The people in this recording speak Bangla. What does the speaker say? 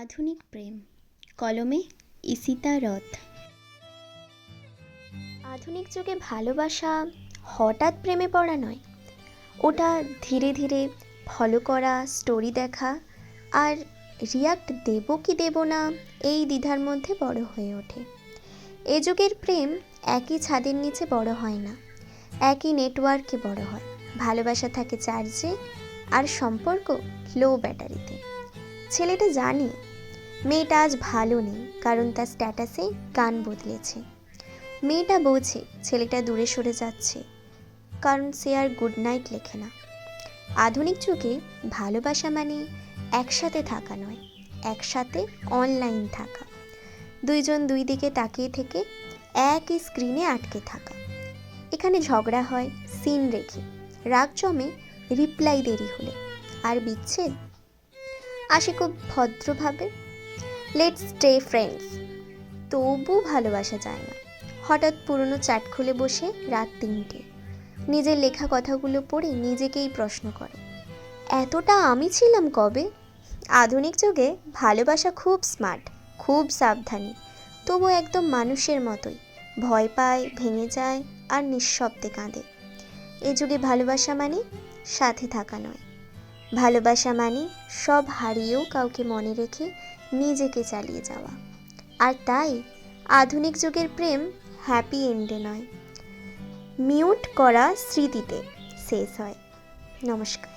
আধুনিক প্রেম কলমে ঈশিতা রথ। আধুনিক যুগে ভালোবাসা হঠাৎ প্রেমে পড়া নয়, ওটা ধীরে ধীরে ফলো করা, স্টোরি দেখা আর রিয়াক্ট দেব কি দেব না এই দ্বিধার মধ্যে বড় হয়ে ওঠে। এ যুগের প্রেম একই ছাদের নিচে বড় হয় না, একই নেটওয়ার্কে বড় হয়। ভালোবাসা থাকে চার্জে আর সম্পর্ক লো ব্যাটারিতে। ছেলেটা জানে মেয়েটা আজ ভালো নেই, কারণ তার স্ট্যাটাসে গান বদলেছে। মেয়েটা বোঝে ছেলেটা দূরে সরে যাচ্ছে, কারণ সে আর গুড নাইট লেখে না। আধুনিক যুগে ভালোবাসা মানে একসাথে থাকা নয়, একসাথে অনলাইন থাকা। দুইজন দুই দিকে তাকিয়ে থেকে একই স্ক্রিনে আটকে থাকা। এখানে ঝগড়া হয় সিন রেখে, রাগ জমে রিপ্লাই দেরি হলে, আর বিচ্ছেদ আসে খুব ভদ্রভাবে, লেটস স্টে ফ্রেন্ডস। তবু ভালোবাসা যায় না। হঠাৎ পুরনো চ্যাট খুলে বসে রাত 3টে নিজের লেখা কথাগুলো পড়ে নিজেকেই প্রশ্ন করে, এতটা আমি ছিলাম কবে? আধুনিক যুগে ভালোবাসা খুব স্মার্ট, খুব সাবধানী, তবু একদম মানুষের মতোই ভয় পায়, ভেঙে যায় আর নিঃশব্দে কাঁদে। এ যুগে ভালোবাসা মানে সাথে থাকা নয়, ভালোবাসা মানে সব হারিয়েও কাউকে মনে রেখে নিজেকে চালিয়ে যাওয়া। আর তাই আধুনিক যুগের প্রেম হ্যাপি এন্ডে নয়, মিউট করা স্মৃতিতে শেষ হয়। নমস্কার।